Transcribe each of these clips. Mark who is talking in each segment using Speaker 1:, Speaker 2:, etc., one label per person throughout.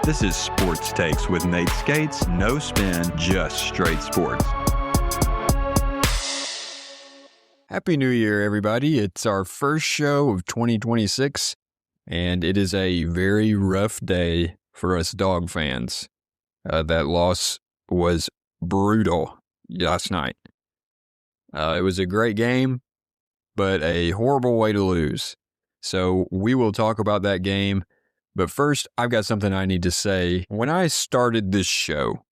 Speaker 1: This is Sports Takes with Nate Skates. No spin, just straight sports.
Speaker 2: Happy New Year, everybody. It's our first show of 2026, and it is a very rough day for us Dog fans. That loss was brutal last night. It was a great game, but a horrible way to lose. So we will talk about that game. But first, I've got something I need to say. When I started this show,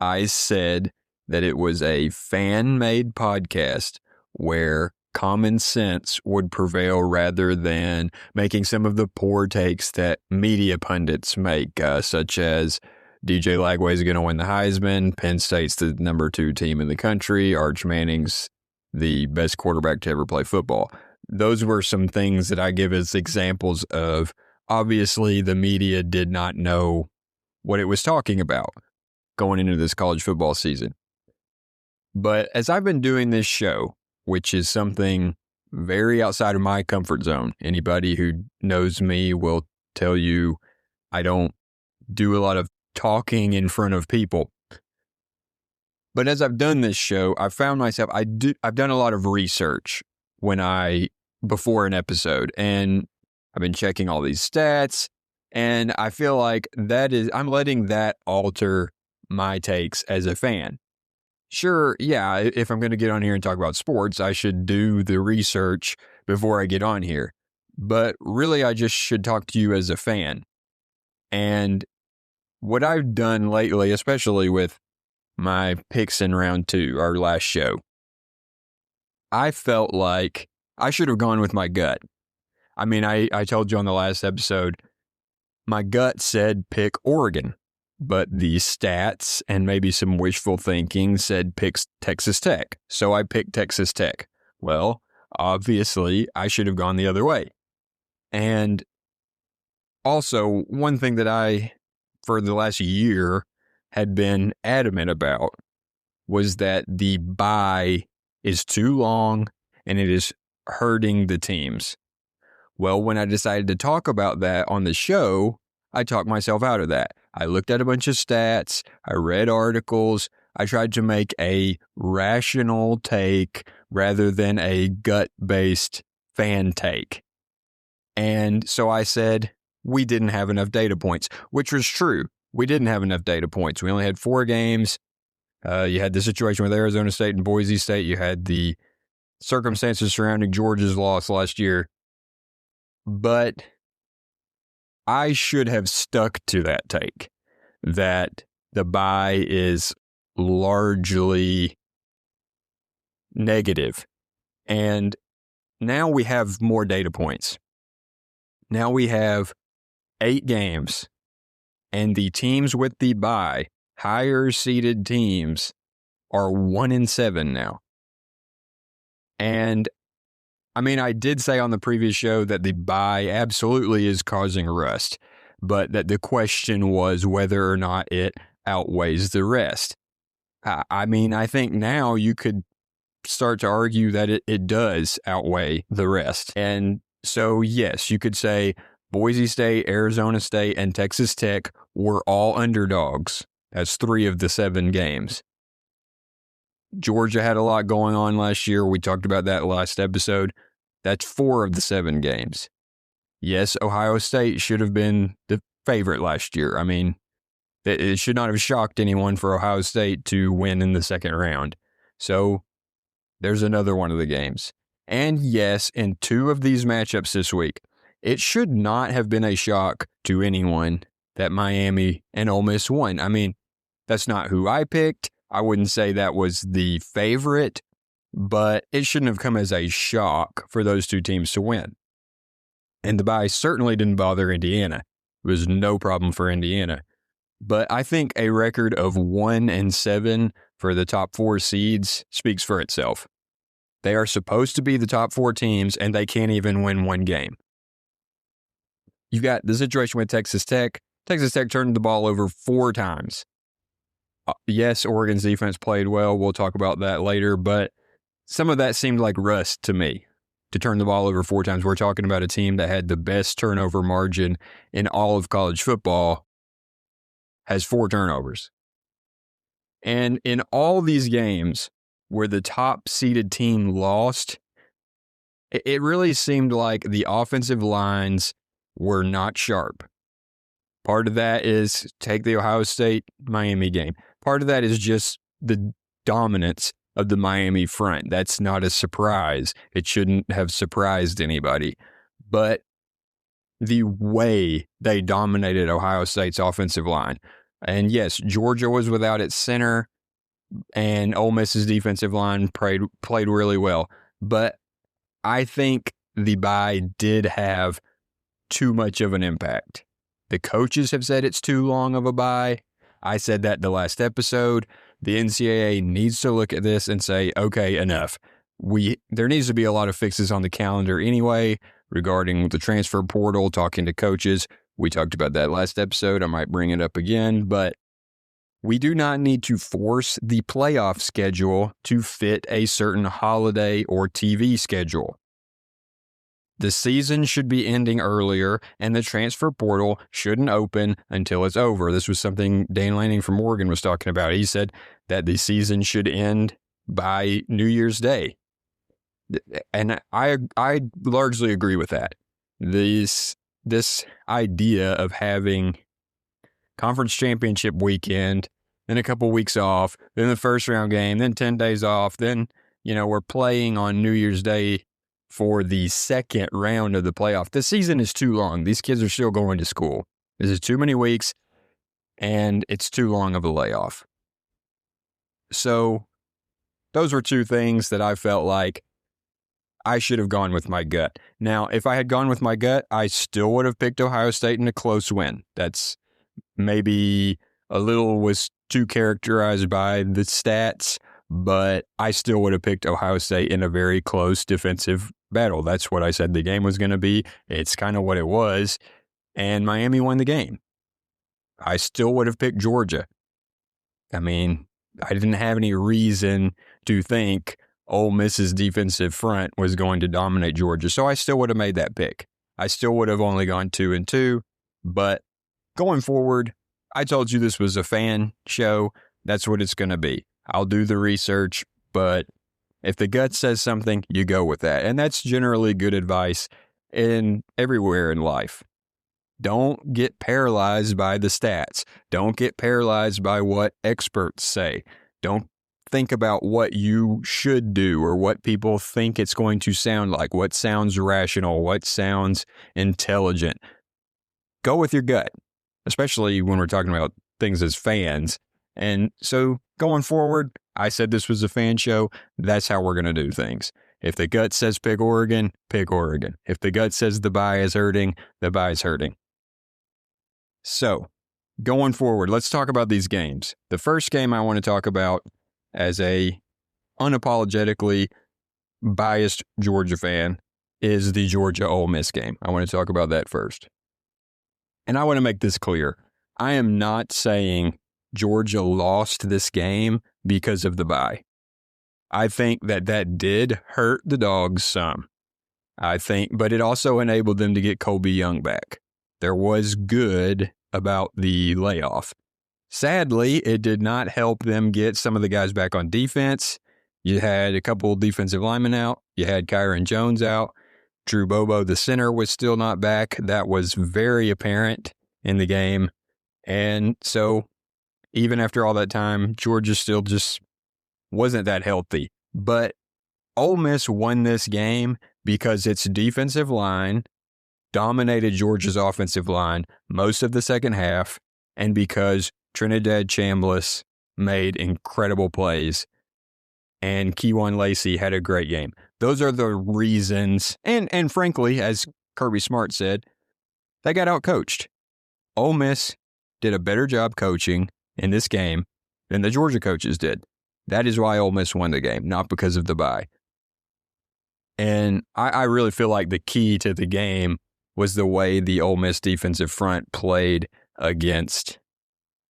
Speaker 2: I said that it was a fan-made podcast where common sense would prevail rather than making some of the poor takes that media pundits make, such as DJ Lagway's going to win the Heisman, Penn State's the number 2 team in the country, Arch Manning's the best quarterback to ever play football. Those were some things that I give as examples of, obviously, the media did not know what it was talking about going into this college football season. But as I've been doing this show, which is something very outside of my comfort zone, anybody who knows me will tell you I don't do a lot of talking in front of people. But as I've done this show, I've found myself, I've done a lot of research before an episode, and I've been checking all these stats, and I feel like I'm letting that alter my takes as a fan. Sure, yeah, if I'm going to get on here and talk about sports, I should do the research before I get on here. But really, I just should talk to you as a fan. And what I've done lately, especially with my picks in round 2, our last show, I felt like I should have gone with my gut. I mean, I told you on the last episode, my gut said pick Oregon, but the stats and maybe some wishful thinking said pick Texas Tech. So I picked Texas Tech. Well, obviously, I should have gone the other way. And also, one thing that I, for the last year, had been adamant about was that the bye is too long and it is hurting the teams. Well, when I decided to talk about that on the show, I talked myself out of that. I looked at a bunch of stats, I read articles, I tried to make a rational take rather than a gut-based fan take. And so I said, we didn't have enough data points, which was true. We didn't have enough data points. We only had 4 games. You had the situation with Arizona State and Boise State. You had the circumstances surrounding Georgia's loss last year. But I should have stuck to that take, that the bye is largely negative. And now we have more data points. Now we have 8 games, and the teams with the bye, higher seeded teams, are 1-7 now. And I mean, I did say on the previous show that the bye absolutely is causing rust, but that the question was whether or not it outweighs the rest. I mean, I think now you could start to argue that it does outweigh the rest. And so, yes, you could say Boise State, Arizona State, and Texas Tech were all underdogs. That's 3 of the 7 games. Georgia had a lot going on last year. We talked about that last episode. That's 4 of the 7 games. Yes, Ohio State should have been the favorite last year. I mean, it should not have shocked anyone for Ohio State to win in the second round. So there's another one of the games. And yes, in 2 of these matchups this week, it should not have been a shock to anyone that Miami and Ole Miss won. I mean, that's not who I picked. I wouldn't say that was the favorite, but it shouldn't have come as a shock for those 2 teams to win. And the bye certainly didn't bother Indiana. It was no problem for Indiana. But I think a record of 1-7 for the top 4 seeds speaks for itself. They are supposed to be the top 4 teams, and they can't even win 1 game. You've got the situation with Texas Tech. Texas Tech turned the ball over 4 times. Yes, Oregon's defense played well. We'll talk about that later, but some of that seemed like rust to me, to turn the ball over 4 times. We're talking about a team that had the best turnover margin in all of college football, has 4 turnovers. And in all these games where the top seeded team lost, it really seemed like the offensive lines were not sharp. Part of that is take the Ohio State-Miami game. Part of that is just the dominance of the Miami front. That's not a surprise. It shouldn't have surprised anybody. But the way they dominated Ohio State's offensive line. And yes, Georgia was without its center, and Ole Miss's defensive line played really well. But I think the bye did have too much of an impact. The coaches have said it's too long of a bye. I said that the last episode. The NCAA needs to look at this and say, okay, enough. There needs to be a lot of fixes on the calendar anyway regarding the transfer portal, talking to coaches. We talked about that last episode. I might bring it up again, but we do not need to force the playoff schedule to fit a certain holiday or TV schedule. The season should be ending earlier, and the transfer portal shouldn't open until it's over. This was something Dan Lanning from Oregon was talking about. He said that the season should end by New Year's Day. And I largely agree with that. This idea of having conference championship weekend, then a couple weeks off, then the first round game, then 10 days off, then, we're playing on New Year's Day for the second round of the playoff. The season is too long. These kids are still going to school. This is too many weeks, and it's too long of a layoff. So those were 2 things that I felt like I should have gone with my gut. Now, if I had gone with my gut, I still would have picked Ohio State in a close win. That's maybe a little was too characterized by the stats, but I still would have picked Ohio State in a very close defensive battle. That's what I said the game was going to be. It's kind of what it was, and Miami won the game. I still would have picked Georgia. I mean, I didn't have any reason to think Ole Miss's defensive front was going to dominate Georgia, so I still would have made that pick. I still would have only gone 2-2, but going forward, I told you this was a fan show. That's what it's going to be. I'll do the research, but if the gut says something, you go with that. And that's generally good advice everywhere in life. Don't get paralyzed by the stats. Don't get paralyzed by what experts say. Don't think about what you should do or what people think it's going to sound like, what sounds rational, what sounds intelligent. Go with your gut, especially when we're talking about things as fans. And so going forward, I said this was a fan show. That's how we're going to do things. If the gut says pick Oregon, pick Oregon. If the gut says the bye is hurting, the bye is hurting. So going forward, let's talk about these games. The first game I want to talk about as a unapologetically biased Georgia fan is the Georgia-Ole Miss game. I want to talk about that first. And I want to make this clear. I am not saying Georgia lost this game because of the bye. I think that did hurt the Dawgs some. But it also enabled them to get Colby Young back. There was good about the layoff. Sadly, it did not help them get some of the guys back on defense. You had a couple defensive linemen out. You had Kyron Jones out. Drew Bobo, the center, was still not back. That was very apparent in the game. And so even after all that time, Georgia still just wasn't that healthy. But Ole Miss won this game because its defensive line dominated Georgia's offensive line most of the second half, and because Trinadad Chambliss made incredible plays and Keywan Lacey had a great game. Those are the reasons, and frankly, as Kirby Smart said, they got outcoached. Ole Miss did a better job coaching in this game than the Georgia coaches did. That is why Ole Miss won the game, not because of the bye. And I really feel like the key to the game was the way the Ole Miss defensive front played against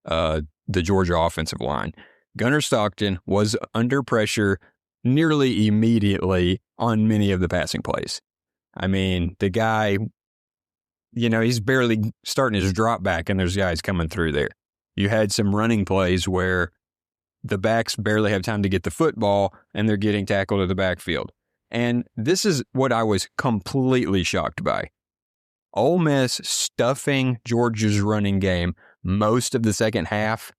Speaker 2: the Georgia offensive line. Gunnar Stockton was under pressure nearly immediately on many of the passing plays. I mean, the guy, he's barely starting his drop back, and there's guys coming through there. You had some running plays where the backs barely have time to get the football and they're getting tackled at the backfield. And this is what I was completely shocked by. Ole Miss stuffing Georgia's running game most of the second half.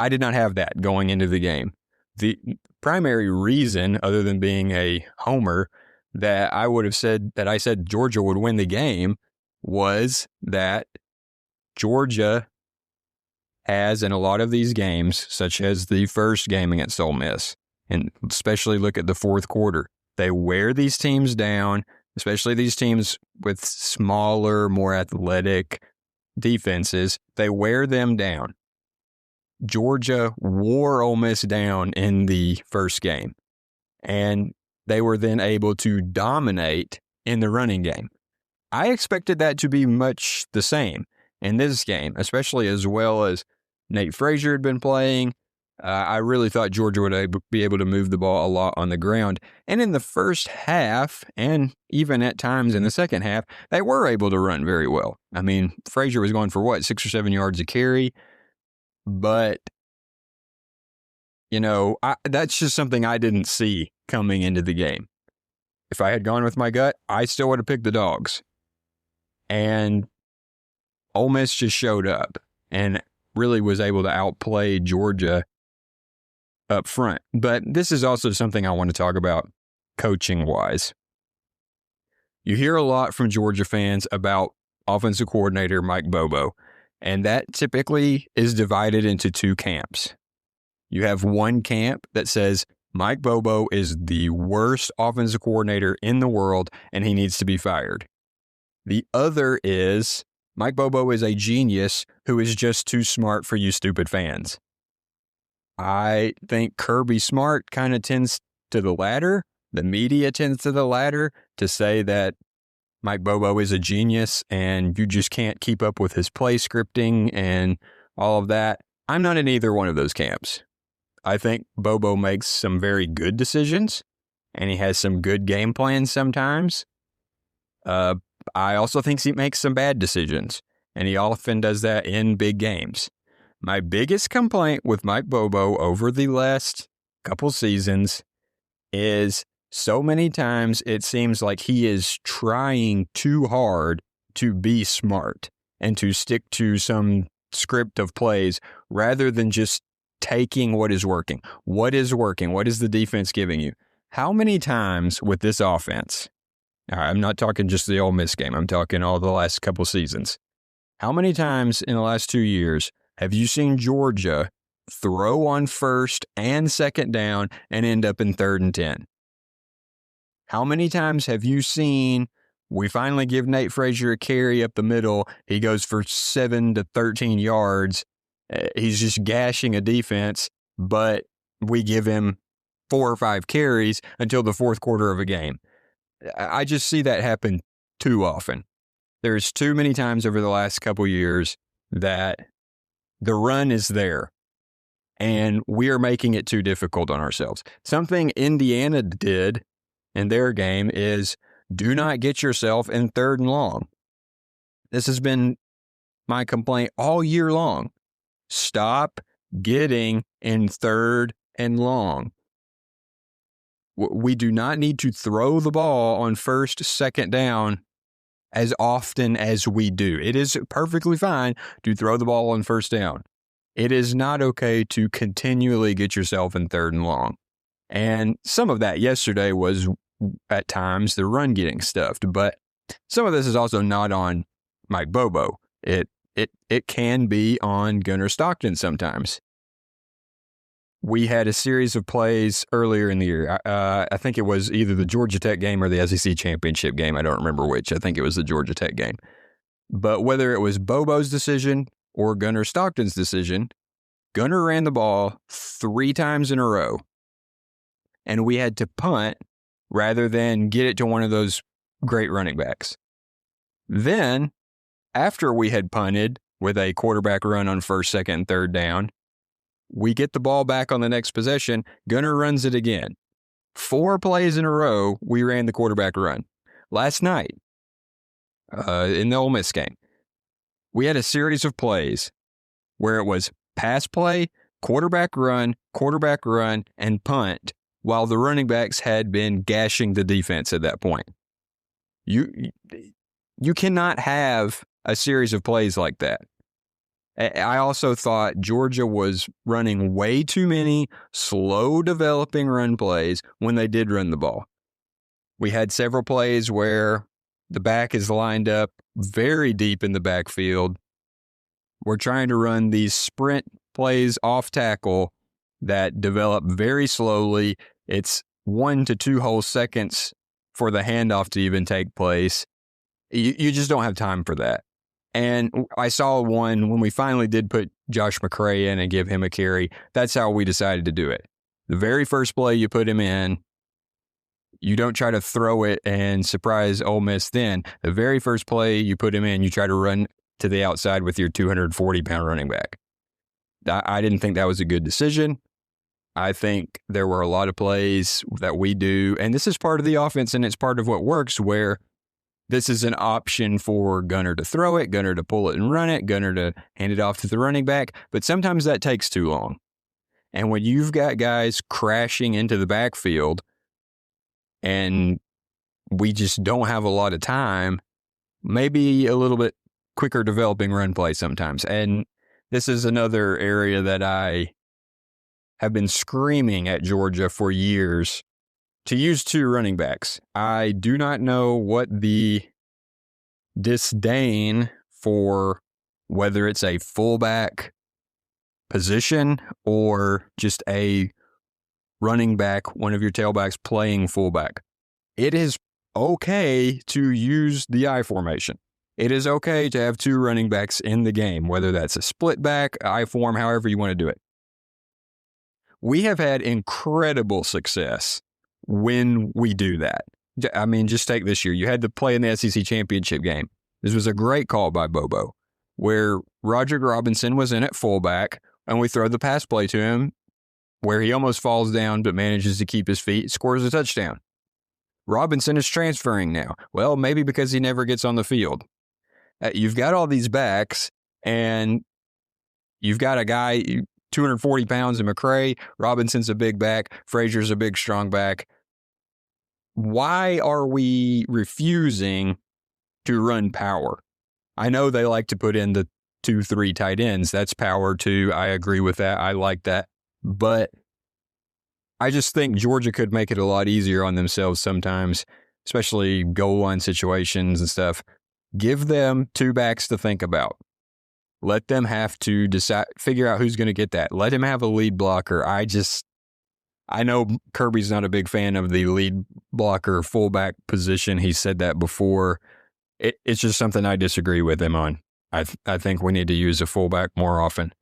Speaker 2: I did not have that going into the game. The primary reason, other than being a homer, that I said Georgia would win the game was that Georgia has in a lot of these games, such as the first game against Ole Miss, and especially look at the fourth quarter, they wear these teams down, especially these teams with smaller, more athletic defenses. They wear them down. Georgia wore Ole Miss down in the first game, and they were then able to dominate in the running game. I expected that to be much the same in this game, especially as well as Nate Frazier had been playing. I really thought Georgia would be able to move the ball a lot on the ground. And in the first half, and even at times in the second half, they were able to run very well. I mean, Frazier was going for 6 or 7 yards a carry. But, that's just something I didn't see coming into the game. If I had gone with my gut, I still would have picked the Dawgs. And Ole Miss just showed up and really was able to outplay Georgia up front. But this is also something I want to talk about coaching-wise. You hear a lot from Georgia fans about offensive coordinator Mike Bobo, and that typically is divided into two camps. You have one camp that says Mike Bobo is the worst offensive coordinator in the world and he needs to be fired. The other is Mike Bobo is a genius who is just too smart for you stupid fans. I think Kirby Smart kind of tends to the latter. The media tends to the latter, to say that Mike Bobo is a genius and you just can't keep up with his play scripting and all of that. I'm not in either one of those camps. I think Bobo makes some very good decisions and he has some good game plans sometimes. I also think he makes some bad decisions, and he often does that in big games. My biggest complaint with Mike Bobo over the last couple seasons is so many times it seems like he is trying too hard to be smart and to stick to some script of plays rather than just taking what is working. What is working? What is the defense giving you? How many times with this offense, I'm not talking just the Ole Miss game, I'm talking all the last couple seasons. How many times in the last 2 years have you seen Georgia throw on first and second down and end up in 3rd and 10? How many times have you seen we finally give Nate Frazier a carry up the middle, he goes for 7 to 13 yards, he's just gashing a defense, but we give him 4 or 5 carries until the fourth quarter of a game? I just see that happen too often. There's too many times over the last couple years that the run is there and we are making it too difficult on ourselves. Something Indiana did in their game is do not get yourself in 3rd and long. This has been my complaint all year long. Stop getting in 3rd and long. We do not need to throw the ball on 1st, 2nd down as often as we do. It is perfectly fine to throw the ball on 1st down. It is not okay to continually get yourself in 3rd and long. And some of that yesterday was at times the run getting stuffed, but some of this is also not on Mike Bobo. It can be on Gunnar Stockton sometimes. We had a series of plays earlier in the year. I think it was either the Georgia Tech game or the SEC championship game. I don't remember which. I think it was the Georgia Tech game. But whether it was Bobo's decision or Gunnar Stockton's decision, Gunnar ran the ball 3 times in a row. And we had to punt rather than get it to one of those great running backs. Then, after we had punted with a quarterback run on 1st, 2nd, and 3rd down, we get the ball back on the next possession. Gunnar runs it again. 4 plays in a row, we ran the quarterback run. Last night, in the Ole Miss game, we had a series of plays where it was pass play, quarterback run, and punt, while the running backs had been gashing the defense at that point. You cannot have a series of plays like that. I also thought Georgia was running way too many slow developing run plays when they did run the ball. We had several plays where the back is lined up very deep in the backfield. We're trying to run these sprint plays off tackle that develop very slowly. It's 1 to 2 whole seconds for the handoff to even take place. You just don't have time for that. And I saw one when we finally did put Josh McCray in and give him a carry. That's how we decided to do it. The very first play you put him in, you don't try to throw it and surprise Ole Miss then. The very first play you put him in, you try to run to the outside with your 240-pound running back. I didn't think that was a good decision. I think there were a lot of plays that we do, and this is part of the offense and it's part of what works, where this is an option for Gunner to throw it, Gunner to pull it and run it, Gunner to hand it off to the running back. But sometimes that takes too long. And when you've got guys crashing into the backfield and we just don't have a lot of time, maybe a little bit quicker developing run play sometimes. And this is another area that I have been screaming at Georgia for years to use 2 running backs. I do not know what the disdain for, whether it's a fullback position or just a running back, one of your tailbacks playing fullback. It is okay to use the I formation. It is okay to have 2 running backs in the game, whether that's a split back, I form, however you want to do it. We have had incredible success when we do that. I mean, just take this year. You had to play in the SEC championship game. This was a great call by Bobo, where Roderick Robinson was in at fullback, and we throw the pass play to him where he almost falls down but manages to keep his feet, scores a touchdown. Robinson is transferring now. Well, maybe because he never gets on the field. You've got all these backs, and you've got a guy, 240 pounds in McCray. Robinson's a big back. Frazier's a big, strong back. Why are we refusing to run power? I know they like to put in the 2-3 tight ends. That's power too. I agree with that. I like that. But I just think Georgia could make it a lot easier on themselves sometimes, especially goal line situations and stuff. Give them 2 backs to think about. Let them have to decide, figure out who's going to get that. Let him have a lead blocker. I know Kirby's not a big fan of the lead blocker fullback position. He said that before. It's just something I disagree with him on. I think we need to use a fullback more often.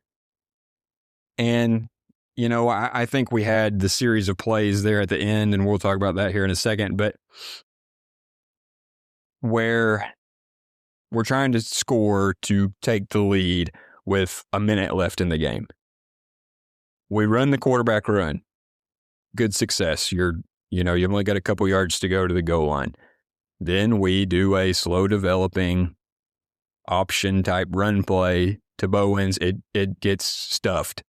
Speaker 2: And, you know, I think we had the series of plays there at the end, and we'll talk about that here in a second, but where we're trying to score to take the lead with a minute left in the game. We run the quarterback run. Good success. You've only got a couple yards to go to the goal line. Then we do a slow developing option type run play to Bowens. It gets stuffed.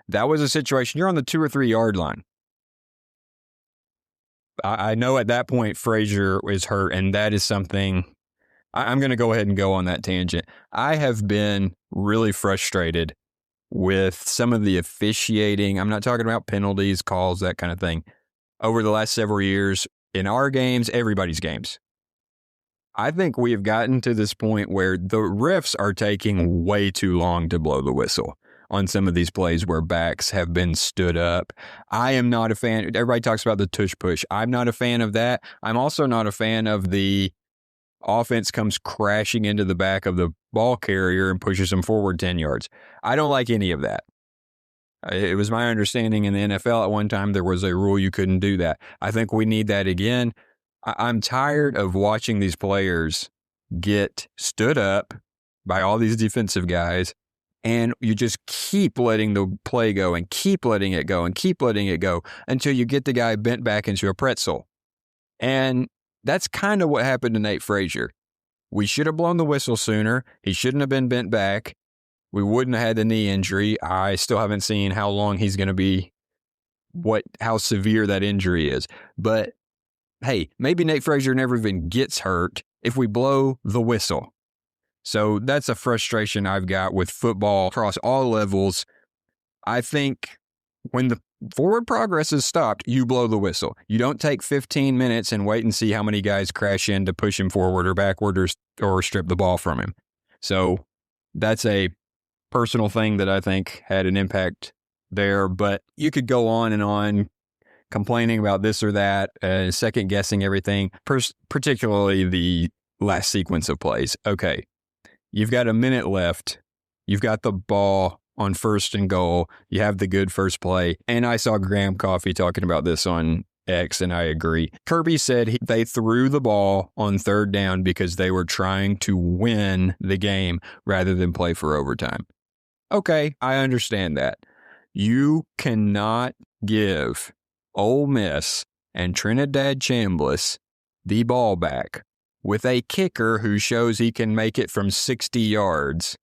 Speaker 2: That was a situation. You're on the 2 or 3 yard line. I know at that point Frazier is hurt, and that is something I'm going to go ahead and go on that tangent. I have been really frustrated with some of the officiating. I'm not talking about penalties, calls, that kind of thing. Over the last several years, in our games, everybody's games, I think we have gotten to this point where the refs are taking way too long to blow the whistle on some of these plays where backs have been stood up. I am not a fan. Everybody talks about the tush push. I'm not a fan of that. I'm also not a fan of the offense comes crashing into the back of the ball carrier and pushes them forward 10 yards. I don't like any of that. It was my understanding in the NFL at one time there was a rule you couldn't do that. I think we need that again. I'm tired of watching these players get stood up by all these defensive guys, and you just keep letting the play go and keep letting it go and keep letting it go until you get the guy bent back into a pretzel. And that's kind of what happened to Nate Frazier. We should have blown the whistle sooner. He shouldn't have been bent back. We wouldn't have had the knee injury. I still haven't seen how long he's going to be, how severe that injury is. But hey, maybe Nate Frazier never even gets hurt if we blow the whistle. So that's a frustration I've got with football across all levels. I think when the forward progress is stopped, you blow the whistle. You don't take 15 minutes and wait and see how many guys crash in to push him forward or backward or strip the ball from him. So that's a personal thing that I think had an impact there. But you could go on and on complaining about this or that, second guessing everything, particularly the last sequence of plays. Okay, you've got a minute left. You've got the ball on 1st and goal. You have the good first play. And I saw Graham Coffey talking about this on X, and I agree. Kirby said they threw the ball on 3rd down because they were trying to win the game rather than play for overtime. Okay, I understand that. You cannot give Ole Miss and Trinadad Chambliss the ball back with a kicker who shows he can make it from 60 yards,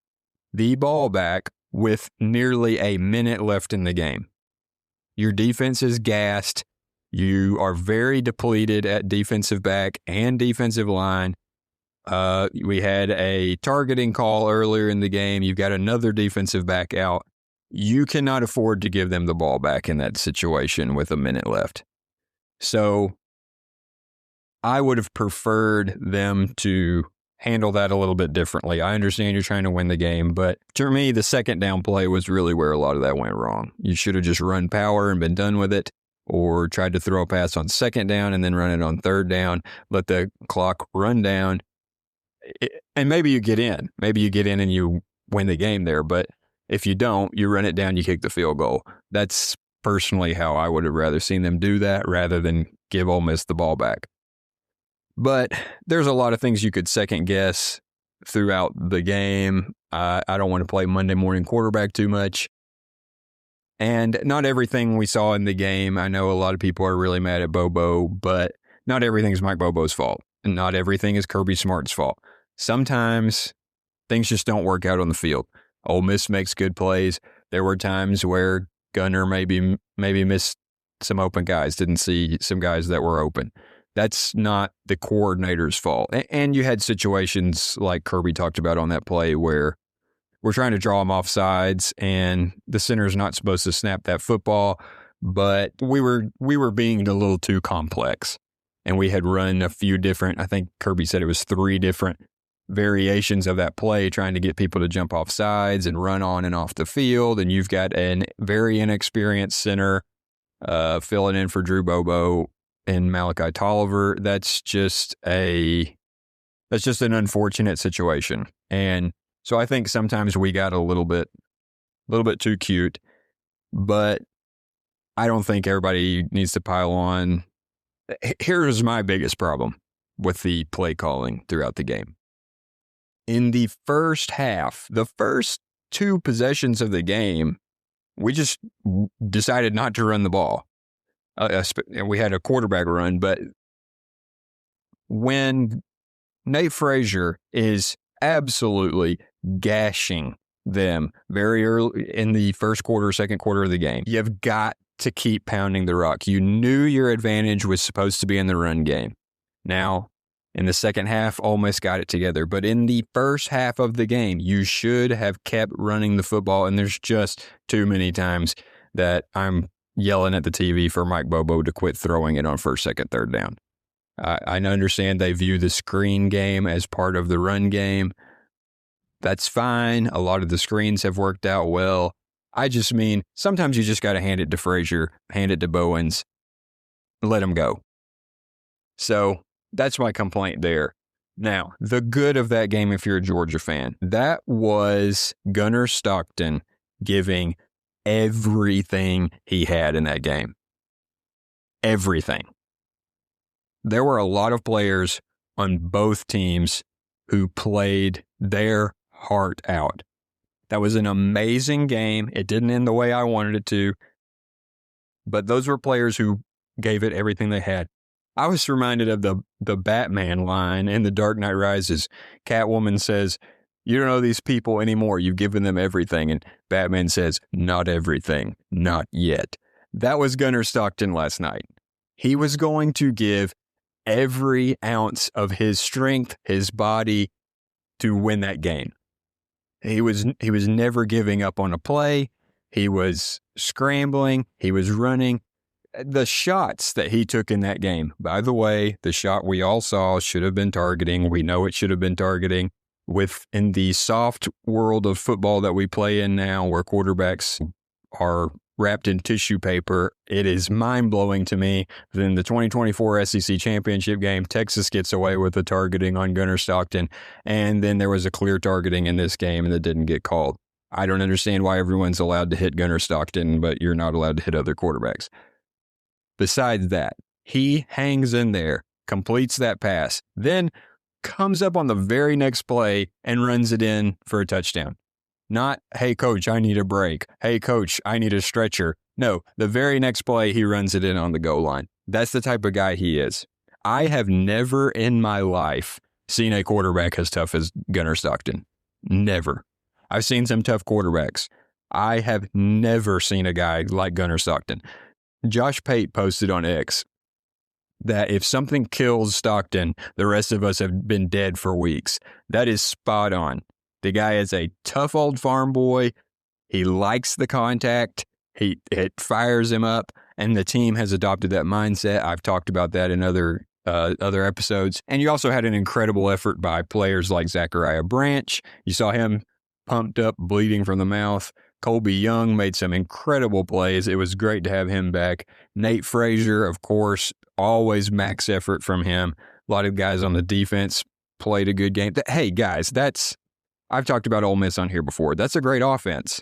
Speaker 2: the ball back with nearly a minute left in the game. Your defense is gassed. You are very depleted at defensive back and defensive line. We had a targeting call earlier in the game. You've got another defensive back out. You cannot afford to give them the ball back in that situation with a minute left. So I would have preferred them to handle that a little bit differently. I understand you're trying to win the game, but to me, the 2nd down play was really where a lot of that went wrong. You should have just run power and been done with it, or tried to throw a pass on 2nd down and then run it on 3rd down, let the clock run down, and maybe you get in. Maybe you get in and you win the game there, but if you don't, you run it down, you kick the field goal. That's personally how I would have rather seen them do that rather than give Ole Miss the ball back. But there's a lot of things you could second guess throughout the game. I don't want to play Monday morning quarterback too much. And not everything we saw in the game, I know a lot of people are really mad at Bobo, but not everything is Mike Bobo's fault. And not everything is Kirby Smart's fault. Sometimes things just don't work out on the field. Ole Miss makes good plays. There were times where Gunner maybe missed some open guys, didn't see some guys that were open. That's not the coordinator's fault. And you had situations like Kirby talked about on that play where we're trying to draw them off sides and the center's not supposed to snap that football, but we were being a little too complex. And we had run a few different, I think Kirby said it was 3 different variations of that play, trying to get people to jump off sides and run on and off the field. And you've got a very inexperienced center filling in for Drew Bobo and Malachi Tolliver. That's just an unfortunate situation. And so I think sometimes we got a little bit too cute, but I don't think everybody needs to pile on. Here's my biggest problem with the play calling throughout the game. In the first half, the first 2 possessions of the game, we just decided not to run the ball. We had a quarterback run, but when Nate Frazier is absolutely gashing them very early in the first quarter, 2nd quarter of the game, you've got to keep pounding the rock. You knew your advantage was supposed to be in the run game. Now, in the second half, Ole Miss got it together. But in the first half of the game, you should have kept running the football, and there's just too many times that I'm yelling at the TV for Mike Bobo to quit throwing it on 1st, 2nd, 3rd down. I understand they view the screen game as part of the run game. That's fine. A lot of the screens have worked out well. I just mean sometimes you just got to hand it to Frazier, hand it to Bowens, let him go. So that's my complaint there. Now, the good of that game, if you're a Georgia fan, that was Gunnar Stockton giving everything he had in that game. Everything. There were a lot of players on both teams who played their heart out. That was an amazing game. It didn't end the way I wanted it to, but those were players who gave it everything they had. I was reminded of the Batman line in The Dark Knight Rises. Catwoman says, You don't know these people anymore. You've given them everything. And Batman says, not everything, not yet. That was Gunnar Stockton last night. He was going to give every ounce of his strength, his body, to win that game. He was never giving up on a play. He was scrambling. He was running. The shots that he took in that game, by the way, the shot we all saw should have been targeting. We know it should have been targeting. In the soft world of football that we play in now, where quarterbacks are wrapped in tissue paper, it is mind-blowing to me that in the 2024 SEC Championship game, Texas gets away with the targeting on Gunnar Stockton, and then there was a clear targeting in this game that didn't get called. I don't understand why everyone's allowed to hit Gunnar Stockton, but you're not allowed to hit other quarterbacks. Besides that, he hangs in there, completes that pass, then comes up on the very next play and runs it in for a touchdown. Not, hey, coach, I need a break. Hey, coach, I need a stretcher. No, the very next play, he runs it in on the goal line. That's the type of guy he is. I have never in my life seen a quarterback as tough as Gunnar Stockton. Never. I've seen some tough quarterbacks. I have never seen a guy like Gunnar Stockton. Josh Pate posted on X that if something kills Stockton, the rest of us have been dead for weeks. That is spot on. The guy is a tough old farm boy. He likes the contact. It fires him up, and the team has adopted that mindset. I've talked about that in other episodes. And you also had an incredible effort by players like Zachariah Branch. You saw him pumped up, bleeding from the mouth. Colby Young made some incredible plays. It was great to have him back. Nate Frazier, of course, always max effort from him. A lot of guys on the defense played a good game. Hey, guys, I've talked about Ole Miss on here before. That's a great offense.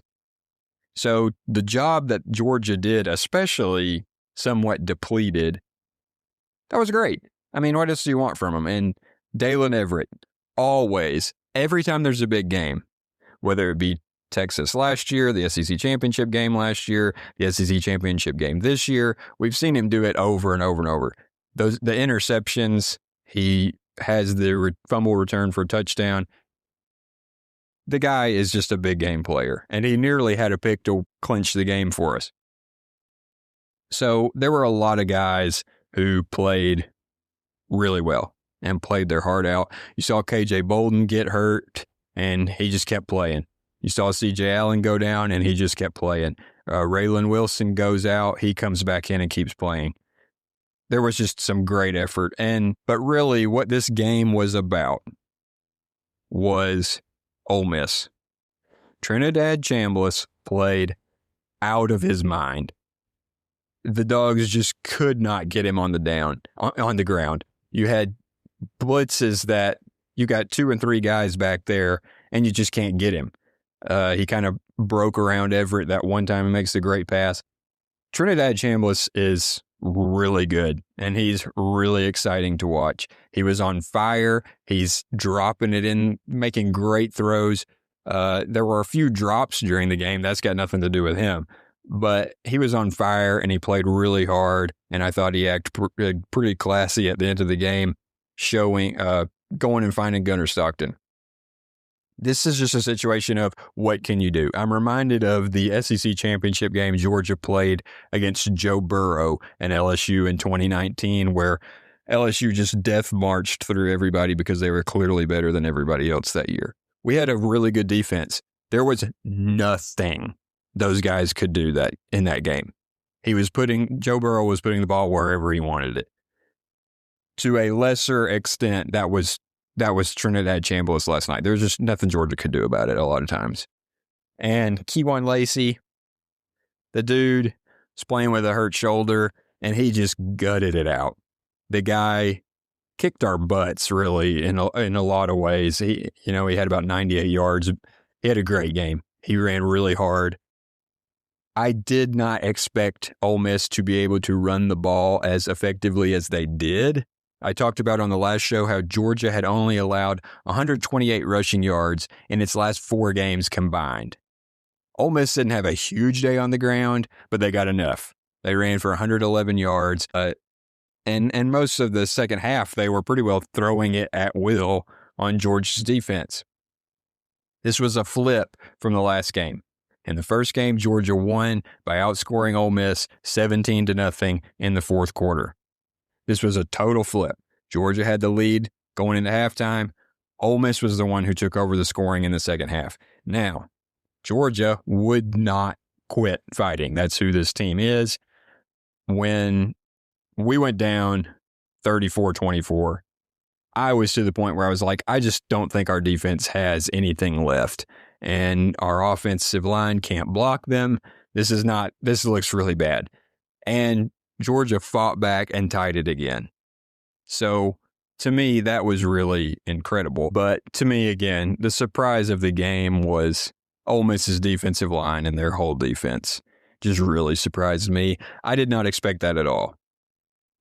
Speaker 2: So the job that Georgia did, especially somewhat depleted, that was great. I mean, what else do you want from them? And Dalen Everett, always, every time there's a big game, whether it be Texas last year, the SEC Championship game last year, the SEC Championship game this year, we've seen him do it over and over and over. The interceptions, he has the fumble return for a touchdown. The guy is just a big game player, and he nearly had a pick to clinch the game for us. So there were a lot of guys who played really well and played their heart out. You saw KJ Bolden get hurt, and he just kept playing. You saw CJ Allen go down, and he just kept playing. Raylan Wilson goes out. He comes back in and keeps playing. There was just some great effort. But really what this game was about was Ole Miss. Trinadad Chambliss played out of his mind. The Dawgs just could not get him on the ground. You had blitzes that you got 2 and 3 guys back there, and you just can't get him. He kind of broke around Everett that one time and makes a great pass. Trinadad Chambliss is really good, and he's really exciting to watch. He was on fire. He's dropping it in, making great throws. There were a few drops during the game. That's got nothing to do with him. But he was on fire, and he played really hard, and I thought he acted pretty classy at the end of the game, going and finding Gunnar Stockton. This is just a situation of what can you do? I'm reminded of the SEC Championship game Georgia played against Joe Burrow and LSU in 2019, where LSU just death marched through everybody because they were clearly better than everybody else that year. We had a really good defense. There was nothing those guys could do that in that game. Joe Burrow was putting the ball wherever he wanted it. To a lesser extent, that was Trinadad Chambliss last night. There's just nothing Georgia could do about it a lot of times. And Keywan Lacey, the dude, is playing with a hurt shoulder, and he just gutted it out. The guy kicked our butts, really, in a lot of ways. He had about 98 yards. He had a great game. He ran really hard. I did not expect Ole Miss to be able to run the ball as effectively as they did. I talked about on the last show how Georgia had only allowed 128 rushing yards in its last 4 games combined. Ole Miss didn't have a huge day on the ground, but they got enough. They ran for 111 yards, and most of the second half, they were pretty well throwing it at will on Georgia's defense. This was a flip from the last game. In the first game, Georgia won by outscoring Ole Miss 17-0 in the fourth quarter. This was a total flip. Georgia had the lead going into halftime. Ole Miss was the one who took over the scoring in the second half. Now, Georgia would not quit fighting. That's who this team is. When we went down 34-24, I was to the point where I was like, I just don't think our defense has anything left. And our offensive line can't block them. This looks really bad. And Georgia fought back and tied it again. So to me, that was really incredible. But to me, again, the surprise of the game was Ole Miss's defensive line and their whole defense. Just really surprised me. I did not expect that at all.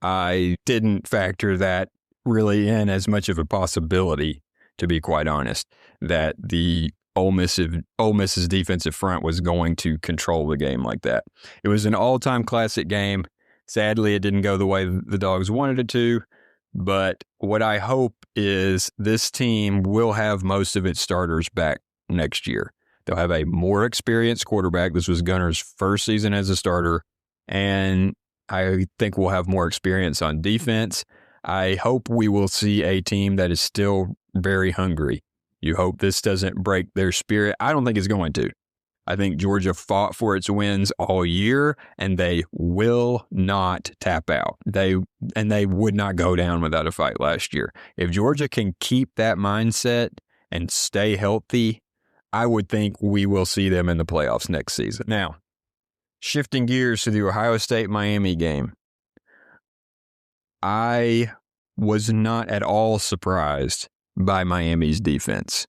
Speaker 2: I didn't factor that really in as much of a possibility, to be quite honest, that the Ole Miss's defensive front was going to control the game like that. It was an all-time classic game. Sadly, it didn't go the way the Dogs wanted it to, but what I hope is this team will have most of its starters back next year. They'll have a more experienced quarterback. This was Gunner's first season as a starter, and I think we'll have more experience on defense. I hope we will see a team that is still very hungry. You hope this doesn't break their spirit. I don't think it's going to. I think Georgia fought for its wins all year, and they will not tap out. They would not go down without a fight last year. If Georgia can keep that mindset and stay healthy, I would think we will see them in the playoffs next season. Now, shifting gears to the Ohio State-Miami game. I was not at all surprised by Miami's defense.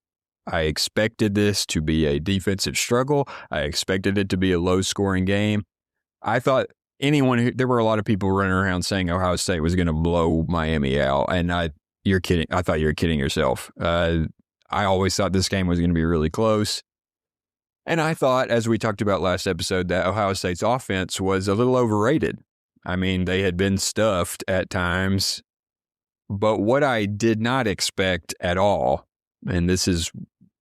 Speaker 2: I expected this to be a defensive struggle. I expected it to be a low-scoring game. I thought there were a lot of people running around saying Ohio State was going to blow Miami out, and you're kidding. I thought you were kidding yourself. I always thought this game was going to be really close. And I thought, as we talked about last episode, that Ohio State's offense was a little overrated. I mean, they had been stuffed at times. But what I did not expect at all, and this is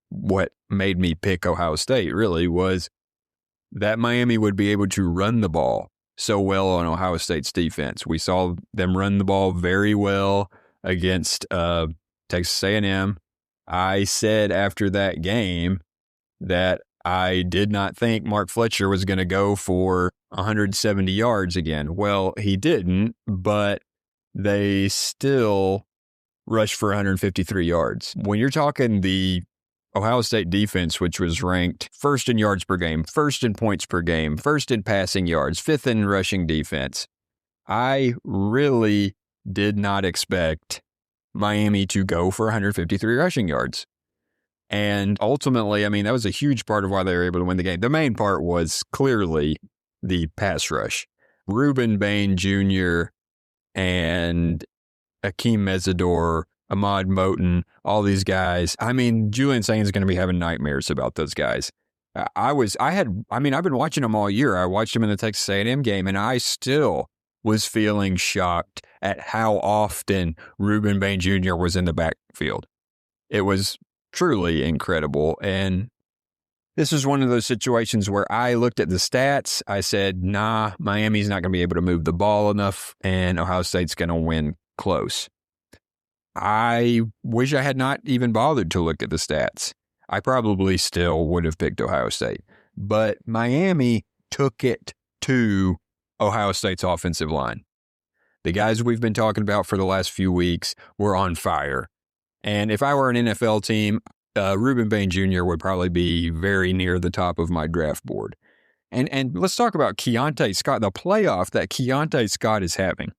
Speaker 2: what made me pick Ohio State really, was that Miami would be able to run the ball so well on Ohio State's defense. We saw them run the ball very well against Texas A&M. I said after that game that I did not think Mark Fletcher was going to go for 170 yards again. Well, he didn't, but they still rushed for 153 yards. When you're talking the Ohio State defense, which was ranked first in yards per game, first in points per game, first in passing yards, fifth in rushing defense, I really did not expect Miami to go for 153 rushing yards. And ultimately, I mean, that was a huge part of why they were able to win the game. The main part was clearly the pass rush. Reuben Bain Jr. and Akeem Mesidor, Ahmad Moten, all these guys. I mean, Julian Sainz is going to be having nightmares about those guys. I've been watching them all year. I watched them in the Texas A&M game, and I still was feeling shocked at how often Reuben Bain Jr. was in the backfield. It was truly incredible. And this is one of those situations where I looked at the stats. I said, nah, Miami's not going to be able to move the ball enough, and Ohio State's going to win close. I wish I had not even bothered to look at the stats. I probably still would have picked Ohio State. But Miami took it to Ohio State's offensive line. The guys we've been talking about for the last few weeks were on fire. And if I were an NFL team, Reuben Bain Jr. would probably be very near the top of my draft board. And let's talk about Keontae Scott, the playoff that Keontae Scott is having.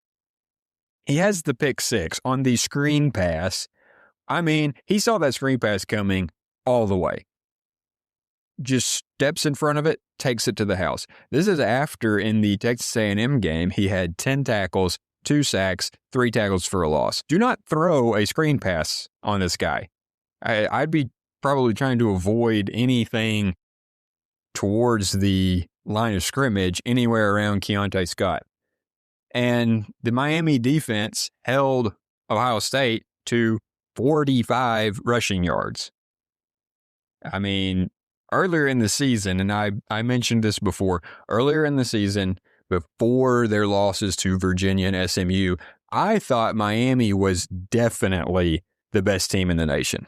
Speaker 2: He has the pick six on the screen pass. I mean, he saw that screen pass coming all the way. Just steps in front of it, takes it to the house. This is after in the Texas A&M game, he had 10 tackles, 2 sacks, 3 tackles for a loss. Do not throw a screen pass on this guy. I'd be probably trying to avoid anything towards the line of scrimmage anywhere around Keontae Scott. And the Miami defense held Ohio State to 45 rushing yards. I mean, earlier in the season, and I mentioned this before, earlier in the season, before their losses to Virginia and SMU, I thought Miami was definitely the best team in the nation.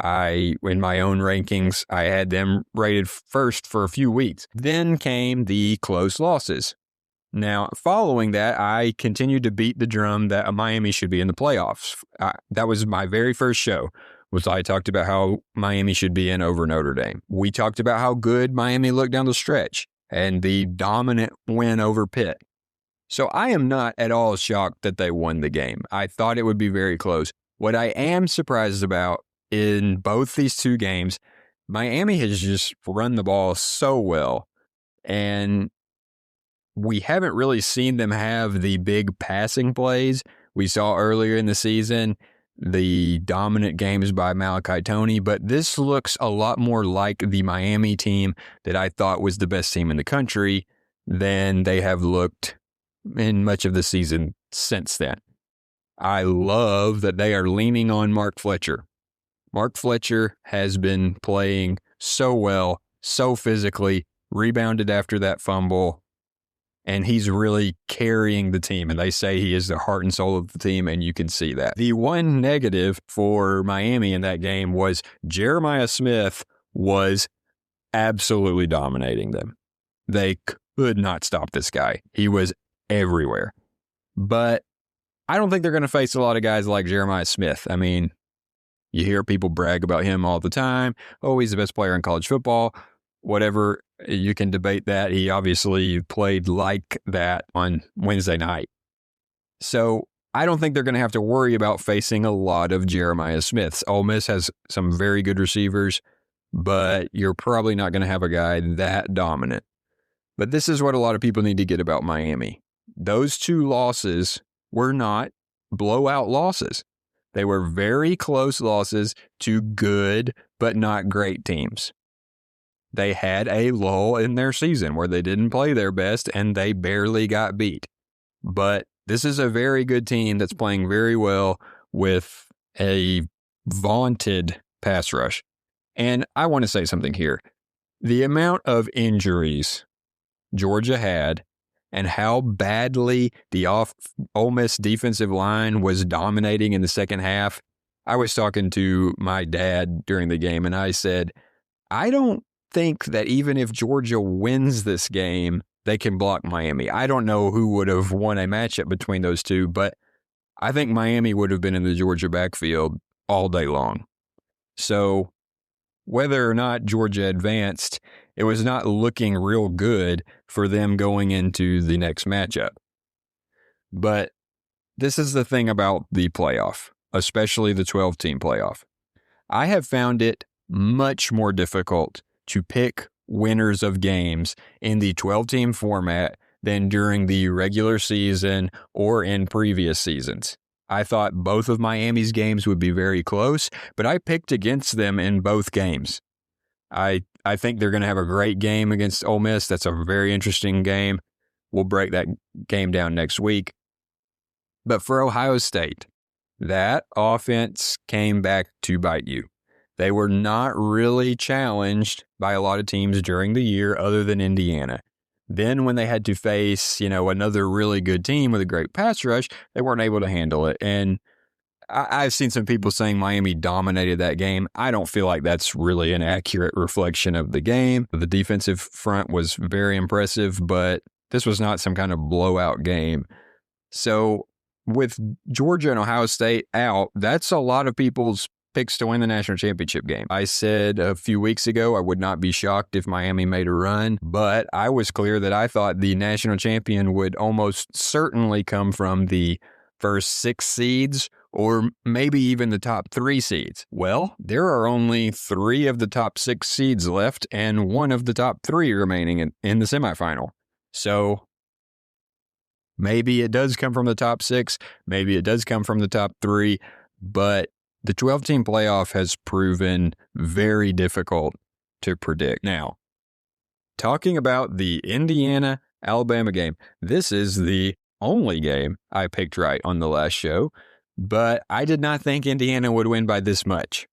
Speaker 2: In my own rankings, I had them rated first for a few weeks. Then came the close losses. Now, following that, I continued to beat the drum that Miami should be in the playoffs. That was my very first show, was I talked about how Miami should be in over Notre Dame. We talked about how good Miami looked down the stretch and the dominant win over Pitt. So I am not at all shocked that they won the game. I thought it would be very close. What I am surprised about in both these two games, Miami has just run the ball so well, and we haven't really seen them have the big passing plays we saw earlier in the season, the dominant games by Malachi Toney, but this looks a lot more like the Miami team that I thought was the best team in the country than they have looked in much of the season since then. I love that they are leaning on Mark Fletcher. Mark Fletcher has been playing so well, so physically, rebounded after that fumble, and he's really carrying the team. And they say he is the heart and soul of the team, and you can see that. The one negative for Miami in that game was Jeremiah Smith was absolutely dominating them. They could not stop this guy. He was everywhere. But I don't think they're going to face a lot of guys like Jeremiah Smith. I mean, you hear people brag about him all the time. Oh, he's the best player in college football. Whatever, you can debate that. He obviously played like that on Wednesday night. So I don't think they're going to have to worry about facing a lot of Jeremiah Smiths. Ole Miss has some very good receivers, but you're probably not going to have a guy that dominant. But this is what a lot of people need to get about Miami. Those two losses were not blowout losses. They were very close losses to good but not great teams. They had a lull in their season where they didn't play their best and they barely got beat. But this is a very good team that's playing very well with a vaunted pass rush. And I want to say something here. The amount of injuries Georgia had and how badly the Ole Miss defensive line was dominating in the second half. I was talking to my dad during the game, and I said, I don't think that even if Georgia wins this game, they can block Miami. I don't know who would have won a matchup between those two, but I think Miami would have been in the Georgia backfield all day long. So whether or not Georgia advanced, it was not looking real good for them going into the next matchup. But this is the thing about the playoff, especially the 12-team playoff. I have found it much more difficult to pick winners of games in the 12-team format than during the regular season or in previous seasons. I thought both of Miami's games would be very close, but I picked against them in both games. I think they're going to have a great game against Ole Miss. That's a very interesting game. We'll break that game down next week. But for Ohio State, that offense came back to bite you. They were not really challenged by a lot of teams during the year other than Indiana. Then when they had to face, another really good team with a great pass rush, they weren't able to handle it. And I've seen some people saying Miami dominated that game. I don't feel like that's really an accurate reflection of the game. The defensive front was very impressive, but this was not some kind of blowout game. So with Georgia and Ohio State out, that's a lot of people's picks to win the national championship game. I said a few weeks ago I would not be shocked if Miami made a run, but I was clear that I thought the national champion would almost certainly come from the first 6 seeds or maybe even the top 3 seeds. Well, there are only 3 of the top 6 seeds left and 1 of the top 3 remaining in the semifinal. So maybe it does come from the top 6, maybe it does come from the top 3, but the 12-team playoff has proven very difficult to predict. Now, talking about the Indiana-Alabama game, this is the only game I picked right on the last show, but I did not think Indiana would win by this much.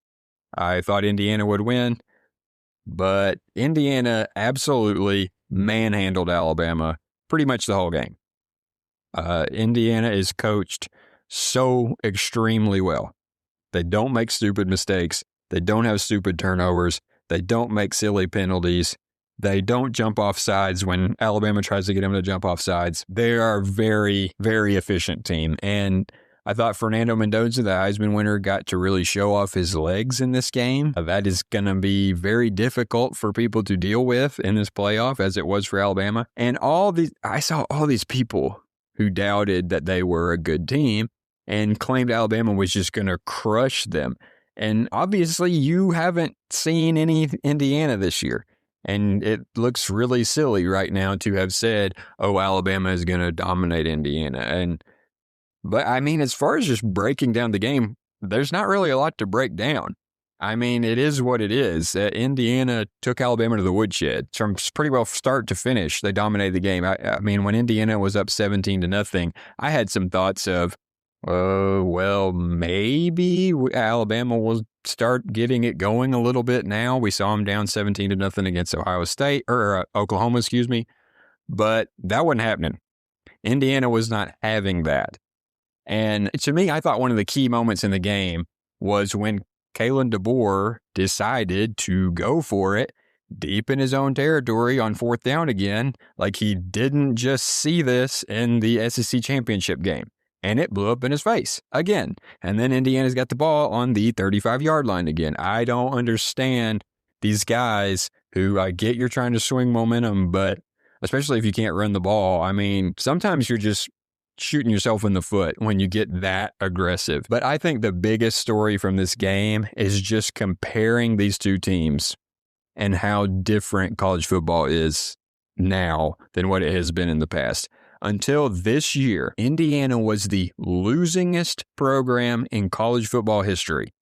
Speaker 2: I thought Indiana would win. But Indiana absolutely manhandled Alabama pretty much the whole game. Indiana is coached so extremely well. They don't make stupid mistakes. They don't have stupid turnovers. They don't make silly penalties. They don't jump off sides when Alabama tries to get them to jump off sides. They are a very, very efficient team. And I thought Fernando Mendoza, the Heisman winner, got to really show off his legs in this game. That is going to be very difficult for people to deal with in this playoff, as it was for Alabama. And I saw all these people who doubted that they were a good team and claimed Alabama was just going to crush them. And obviously, you haven't seen any Indiana this year. And it looks really silly right now to have said, oh, Alabama is going to dominate Indiana. But I mean, as far as just breaking down the game, there's not really a lot to break down. I mean, it is what it is. Indiana took Alabama to the woodshed from pretty well start to finish. They dominated the game. I mean, when Indiana was up 17-0, I had some thoughts of, well, maybe Alabama will start getting it going a little bit now. We saw them down 17-0 against Oklahoma, but that wasn't happening. Indiana was not having that. And to me, I thought one of the key moments in the game was when Kalen DeBoer decided to go for it deep in his own territory on 4th down again, like he didn't just see this in the SEC championship game. And it blew up in his face again. And then Indiana's got the ball on the 35-yard line again. I don't understand these guys who, I get you're trying to swing momentum, but especially if you can't run the ball, I mean, sometimes you're just shooting yourself in the foot when you get that aggressive. But I think the biggest story from this game is just comparing these two teams and how different college football is now than what it has been in the past. Until this year, Indiana was the losingest program in college football history,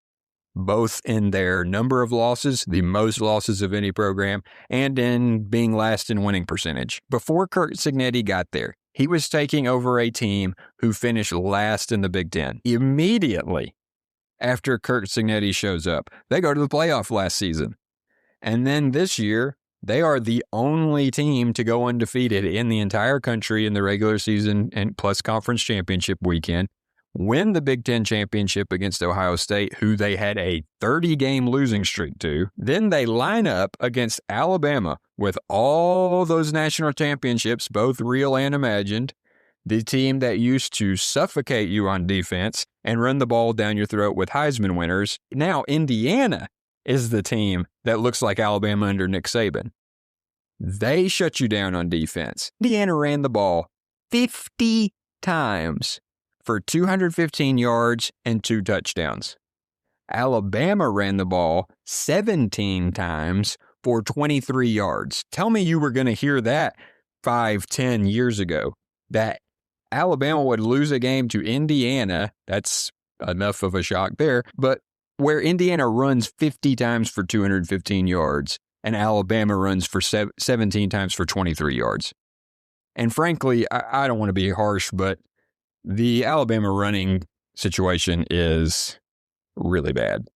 Speaker 2: both in their number of losses, the most losses of any program, and in being last in winning percentage. Before Curt Cignetti got there, he was taking over a team who finished last in the Big Ten. Immediately after Curt Cignetti shows up, they go to the playoff last season. And then this year, they are the only team to go undefeated in the entire country in the regular season and plus conference championship weekend, win the Big Ten championship against Ohio State, who they had a 30-game losing streak to. Then they line up against Alabama with all those national championships, both real and imagined, the team that used to suffocate you on defense and run the ball down your throat with Heisman winners. Now Indiana is the team that looks like Alabama under Nick Saban. They shut you down on defense. Indiana ran the ball 50 times for 215 yards and 2 touchdowns. Alabama ran the ball 17 times for 23 yards. Tell me you were going to hear that 5-10 years ago, that Alabama would lose a game to Indiana. That's enough of a shock there. But where Indiana runs 50 times for 215 yards and Alabama runs for 17 times for 23 yards. And frankly, I don't want to be harsh, but the Alabama running situation is really bad.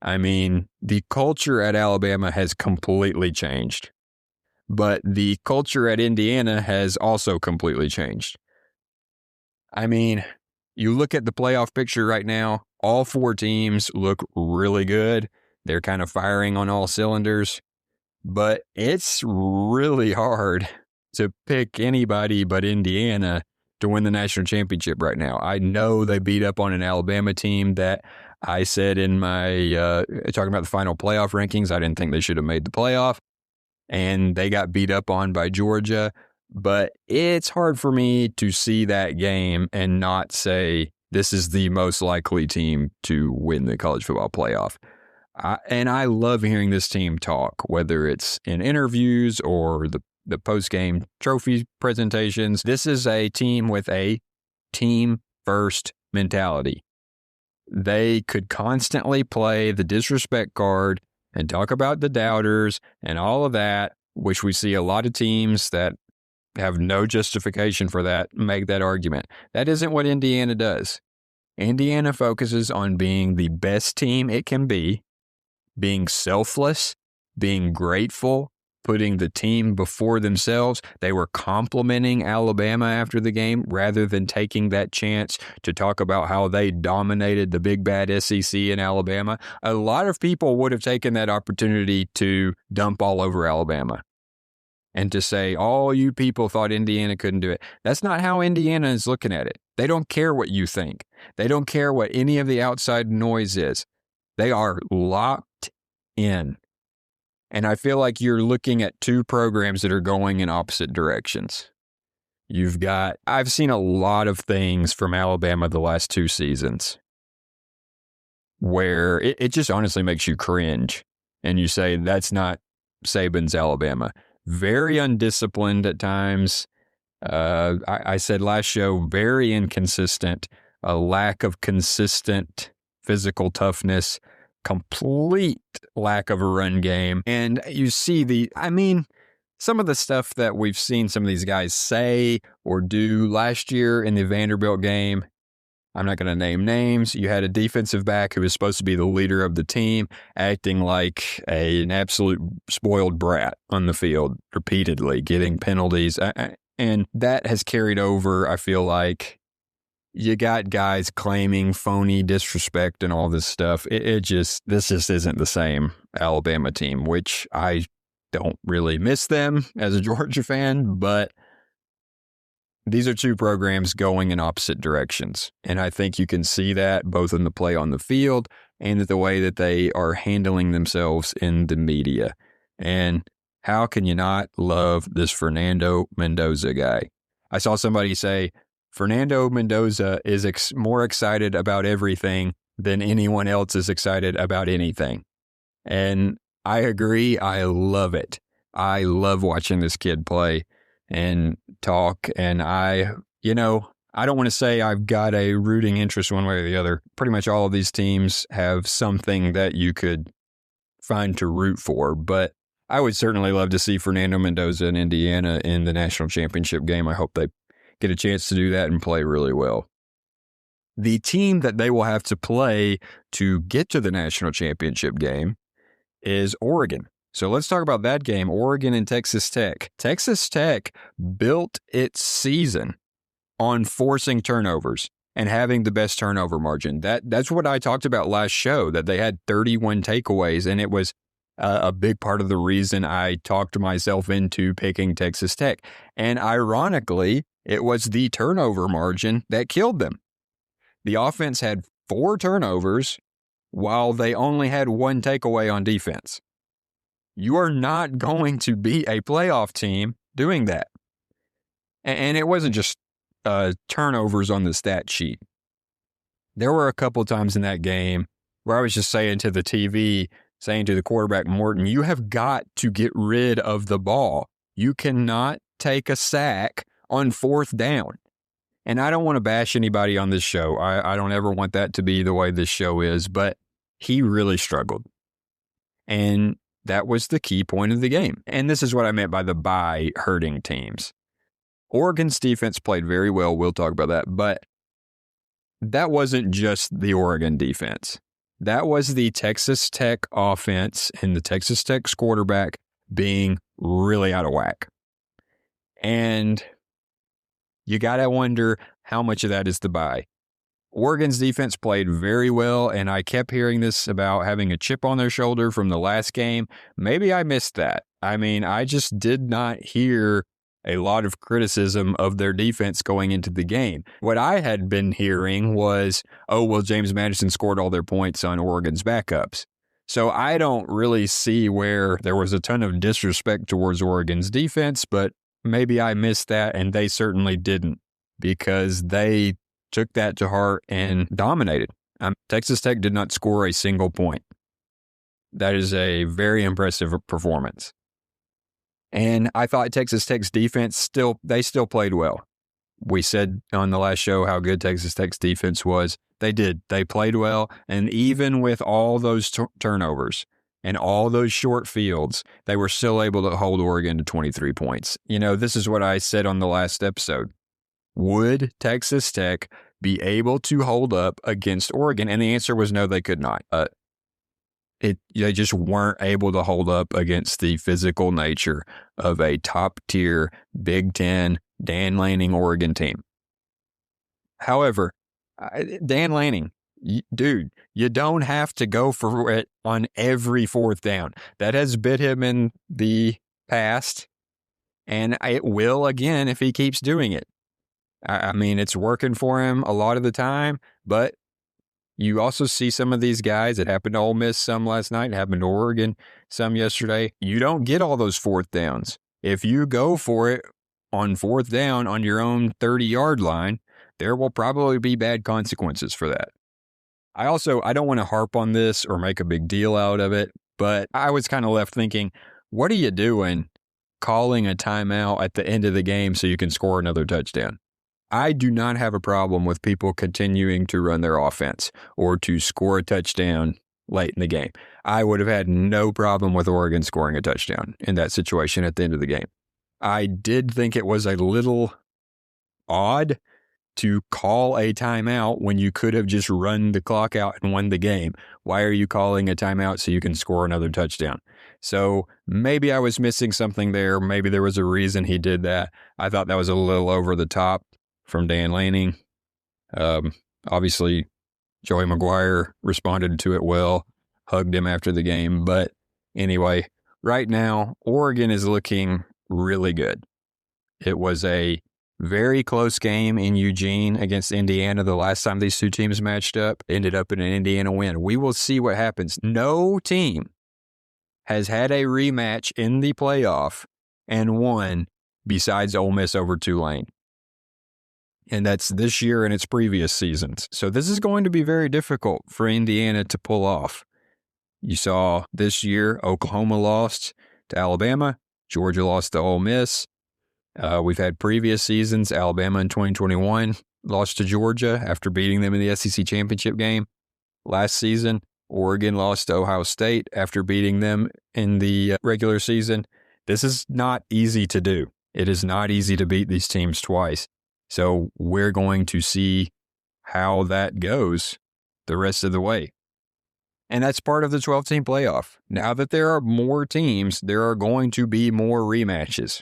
Speaker 2: I mean, the culture at Alabama has completely changed, but the culture at Indiana has also completely changed. I mean, you look at the playoff picture right now, all 4 teams look really good. They're kind of firing on all cylinders, but it's really hard to pick anybody but Indiana to win the national championship right now. I know they beat up on an Alabama team that I said in my talking about the final playoff rankings, I didn't think they should have made the playoff, and they got beat up on by Georgia. But it's hard for me to see that game and not say this is the most likely team to win the college football playoff. And I love hearing this team talk, whether it's in interviews or the post-game trophy presentations. This is a team with a team-first mentality. They could constantly play the disrespect card and talk about the doubters and all of that, which we see a lot of teams that have no justification for that make that argument. That isn't what Indiana does. Indiana focuses on being the best team it can be, being selfless, being grateful, putting the team before themselves. They were complimenting Alabama after the game rather than taking that chance to talk about how they dominated the big bad SEC in Alabama. A lot of people would have taken that opportunity to dump all over Alabama and to say, all you people thought Indiana couldn't do it. That's not how Indiana is looking at it. They don't care what you think. They don't care what any of the outside noise is. They are locked in. And I feel like you're looking at two programs that are going in opposite directions. I've seen a lot of things from Alabama the last 2 seasons where it just honestly makes you cringe. And you say, that's not Saban's Alabama. Very undisciplined at times. I said last show, very inconsistent, a lack of consistent physical toughness, complete lack of a run game. And you see some of the stuff that we've seen some of these guys say or do last year in the Vanderbilt game. I'm not going to name names. You had a defensive back who was supposed to be the leader of the team acting like an absolute spoiled brat on the field repeatedly, getting penalties. And that has carried over, I feel like. You got guys claiming phony disrespect and all this stuff. This just isn't the same Alabama team, which I don't really miss them as a Georgia fan, but these are two programs going in opposite directions. And I think you can see that both in the play on the field and the way that they are handling themselves in the media. And how can you not love this Fernando Mendoza guy? I saw somebody say, Fernando Mendoza is more excited about everything than anyone else is excited about anything. And I agree. I love it. I love watching this kid play and talk. And I don't want to say I've got a rooting interest one way or the other. Pretty much all of these teams have something that you could find to root for. But I would certainly love to see Fernando Mendoza in Indiana in the national championship game. I hope they get a chance to do that and play really well. The team that they will have to play to get to the national championship game is Oregon. So let's talk about that game, Oregon and Texas Tech. Texas Tech built its season on forcing turnovers and having the best turnover margin. That's what I talked about last show, that they had 31 takeaways, and it was a big part of the reason I talked myself into picking Texas Tech. And ironically, it was the turnover margin that killed them. The offense had 4 turnovers while they only had 1 takeaway on defense. You are not going to be a playoff team doing that. And it wasn't just turnovers on the stat sheet. There were a couple times in that game where I was just saying to the TV, saying to the quarterback, Morton, you have got to get rid of the ball. You cannot take a sack on 4th down. And I don't want to bash anybody on this show. I don't ever want that to be the way this show is, but he really struggled. And that was the key point of the game. And this is what I meant by the bye hurting teams. Oregon's defense played very well. We'll talk about that. But that wasn't just the Oregon defense. That was the Texas Tech offense and the Texas Tech's quarterback being really out of whack. And you got to wonder how much of that is the bye. Oregon's defense played very well, and I kept hearing this about having a chip on their shoulder from the last game. Maybe I missed that. I just did not hear a lot of criticism of their defense going into the game. What I had been hearing was, James Madison scored all their points on Oregon's backups. So I don't really see where there was a ton of disrespect towards Oregon's defense, but maybe I missed that, and they certainly didn't, because they took that to heart and dominated. Texas Tech did not score a single point. That is a very impressive performance. And I thought Texas Tech's defense still played well. We said on the last show how good Texas Tech's defense was. They did. They played well. And even with all those turnovers and all those short fields, they were still able to hold Oregon to 23 points. This is what I said on the last episode. Would Texas Tech be able to hold up against Oregon? And the answer was no, they could not. They just weren't able to hold up against the physical nature of a top-tier Big Ten Dan Lanning Oregon team. However, Dan Lanning, dude, you don't have to go for it on every fourth down. That has bit him in the past, and it will again if he keeps doing it. I mean, it's working for him a lot of the time, but you also see some of these guys. It happened to Ole Miss some last night. It happened to Oregon some yesterday. You don't get all those fourth downs. If you go for it on fourth down on your own 30-yard line, there will probably be bad consequences for that. I don't want to harp on this or make a big deal out of it, but I was kind of left thinking, what are you doing calling a timeout at the end of the game so you can score another touchdown? I do not have a problem with people continuing to run their offense or to score a touchdown late in the game. I would have had no problem with Oregon scoring a touchdown in that situation at the end of the game. I did think it was a little odd to call a timeout when you could have just run the clock out and won the game. Why are you calling a timeout so you can score another touchdown? So maybe I was missing something there. Maybe there was a reason he did that. I thought that was a little over the top from Dan Lanning. Obviously, Joey McGuire responded to it well, hugged him after the game. But anyway, right now, Oregon is looking really good. It was a very close game in Eugene against Indiana the last time these two teams matched up. Ended up in an Indiana win. We will see what happens. No team has had a rematch in the playoff and won besides Ole Miss over Tulane. And that's this year and its previous seasons. So this is going to be very difficult for Indiana to pull off. You saw this year, Oklahoma lost to Alabama. Georgia lost to Ole Miss. We've had previous seasons. Alabama in 2021 lost to Georgia after beating them in the SEC championship game. Last season, Oregon lost to Ohio State after beating them in the regular season. This is not easy to do. It is not easy to beat these teams twice. So we're going to see how that goes the rest of the way. And that's part of the 12-team playoff. Now that there are more teams, there are going to be more rematches.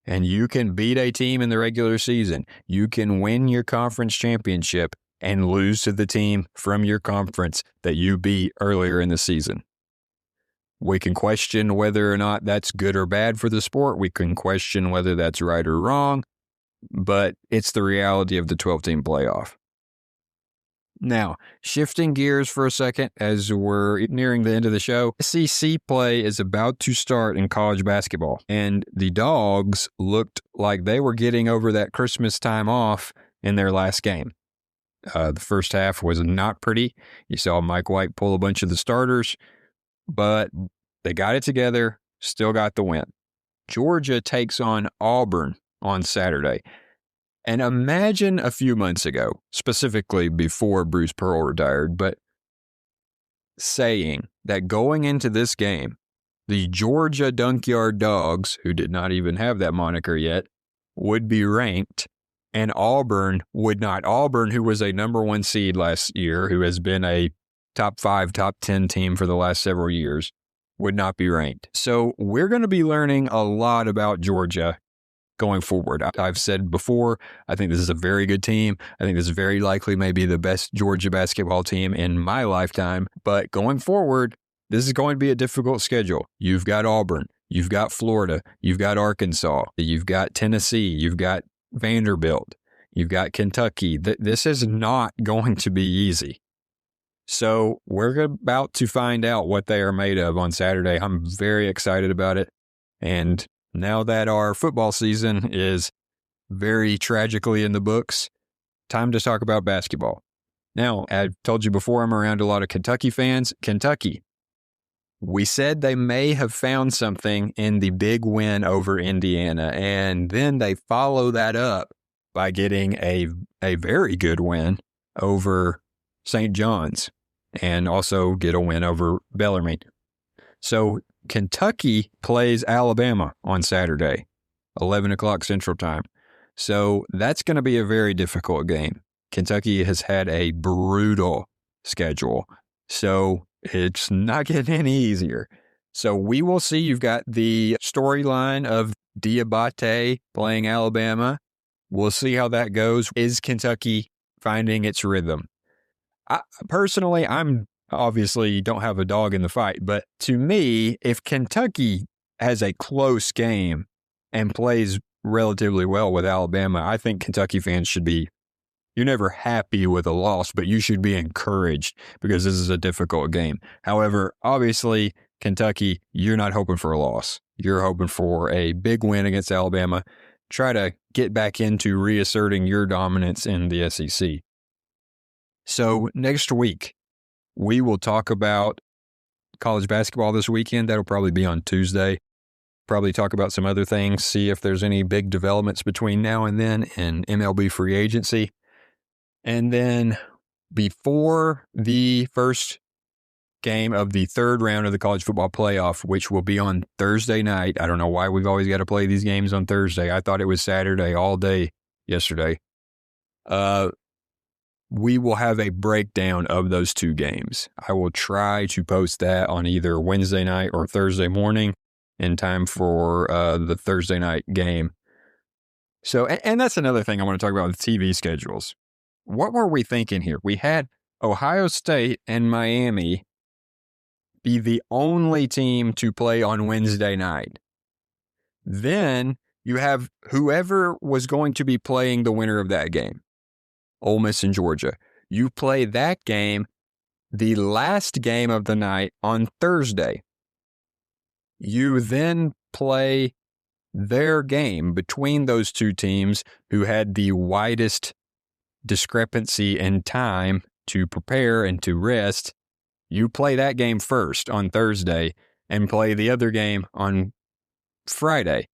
Speaker 2: And you can beat a team in the regular season. You can win your conference championship and lose to the team from your conference that you beat earlier in the season. We can question whether or not that's good or bad for the sport. We can question whether that's right or wrong. But it's the reality of the 12-team playoff. Now, shifting gears for a second as we're nearing the end of the show, SEC play is about to start in college basketball, and the Dawgs looked like they were getting over that Christmas time off in their last game. The first half was not pretty. You saw Mike White pull a bunch of the starters, but they got it together, still got the win. Georgia takes on Auburn on Saturday. And imagine a few months ago, specifically before Bruce Pearl retired, but saying that going into this game, the Georgia Dunkyard Dogs, who did not even have that moniker yet, would be ranked, and Auburn would not. Auburn, who was a number 1 seed last year, who has been a top 5, top 10 team for the last several years, would not be ranked. So we're going to be learning a lot about Georgia going forward. I've said before, I think this is a very good team. I think this is very likely maybe the best Georgia basketball team in my lifetime. But going forward, this is going to be a difficult schedule. You've got Auburn, you've got Florida, you've got Arkansas, you've got Tennessee, you've got Vanderbilt, you've got Kentucky. This is not going to be easy. So we're about to find out what they are made of on Saturday. I'm very excited about it. And now that our football season is very tragically in the books, time to talk about basketball. Now, I've told you before, I'm around a lot of Kentucky fans. Kentucky, we said they may have found something in the big win over Indiana, and then they follow that up by getting a very good win over St. John's and also get a win over Bellarmine. So Kentucky plays Alabama on Saturday, 11 o'clock Central Time. So that's going to be a very difficult game. Kentucky has had a brutal schedule. So It's not getting any easier. So we will see. You've got the storyline of Diabate playing Alabama. We'll see how that goes. Is Kentucky finding its rhythm? Personally, I'm obviously don't have a dog in the fight, but to me, if Kentucky has a close game and plays relatively well with Alabama, I think Kentucky fans should be, you're never happy with a loss, but you should be encouraged because this is a difficult game. However, obviously, Kentucky, you're not hoping for a loss. You're hoping for a big win against Alabama. Try to get back into reasserting your dominance in the SEC. So next week, we will talk about college basketball this weekend. That'll probably be on Tuesday. Probably talk about some other things, see if there's any big developments between now and then in MLB free agency. And then before the first game of the third round of the college football playoff, which will be on Thursday night. I don't know why we've always got to play these games on Thursday. I thought it was Saturday all day yesterday. We will have a breakdown of those two games. I will try to post that on either Wednesday night or Thursday morning in time for the Thursday night game. So, and that's another thing I want to talk about with TV schedules. What were we thinking here? We had Ohio State and Miami be the only team to play on Wednesday night. Then you have whoever was going to be playing the winner of that game, Ole Miss and Georgia. You play that game, the last game of the night, on Thursday. You then play their game between those two teams who had the widest discrepancy in time to prepare and to rest. You play that game first on Thursday and play the other game on Friday.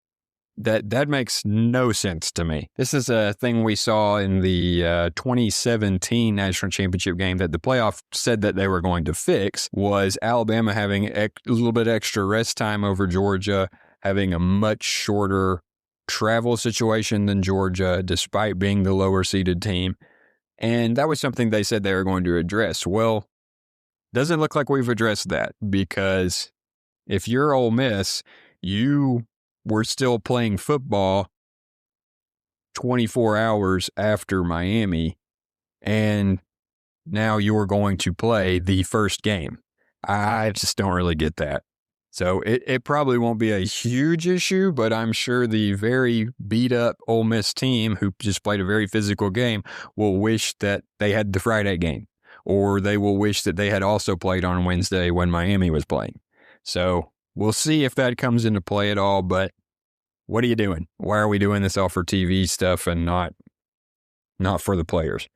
Speaker 2: That makes no sense to me. This is a thing we saw in the 2017 national championship game that the playoff said that they were going to fix, was Alabama having a little bit extra rest time over Georgia, having a much shorter travel situation than Georgia, despite being the lower seeded team. And that was something they said they were going to address. Well, doesn't look like we've addressed that, because if you're Ole Miss, you were still playing football 24 hours after Miami, and now you're going to play the first game. I just don't really get that. So it probably won't be a huge issue, but I'm sure the very beat-up Ole Miss team who just played a very physical game will wish that they had the Friday game, or they will wish that they had also played on Wednesday when Miami was playing. So we'll see if that comes into play at all, but what are you doing? Why are we doing this all for TV stuff and not for the players?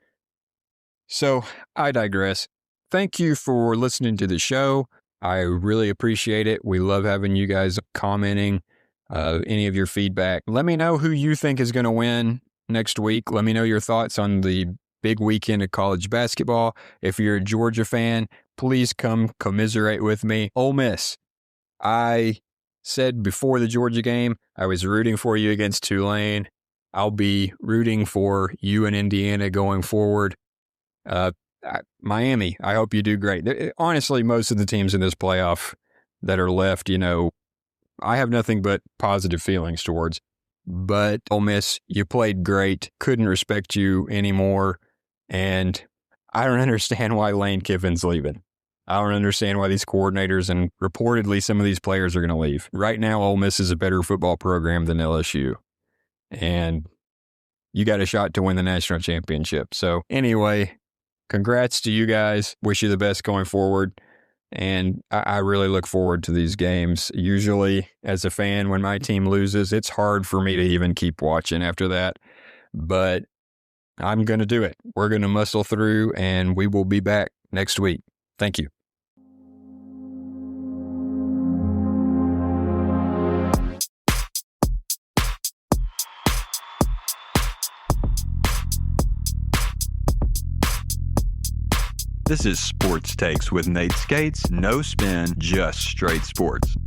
Speaker 2: So I digress. Thank you for listening to the show. I really appreciate it. We love having you guys commenting, any of your feedback. Let me know who you think is going to win next week. Let me know your thoughts on the big weekend of college basketball. If you're a Georgia fan, please come commiserate with me. Ole Miss, I said before the Georgia game, I was rooting for you against Tulane. I'll be rooting for you and Indiana going forward. Miami, I hope you do great. Honestly, most of the teams in this playoff that are left, I have nothing but positive feelings towards. But Ole Miss, you played great. Couldn't respect you anymore. And I don't understand why Lane Kiffin's leaving. I don't understand why these coordinators and reportedly some of these players are going to leave. Right now, Ole Miss is a better football program than LSU. And you got a shot to win the national championship. So anyway, congrats to you guys. Wish you the best going forward. And I really look forward to these games. Usually, as a fan, when my team loses, it's hard for me to even keep watching after that. But I'm going to do it. We're going to muscle through, and we will be back next week. Thank you.
Speaker 1: This is Sports Takes with Nate Skates. No spin, just straight sports.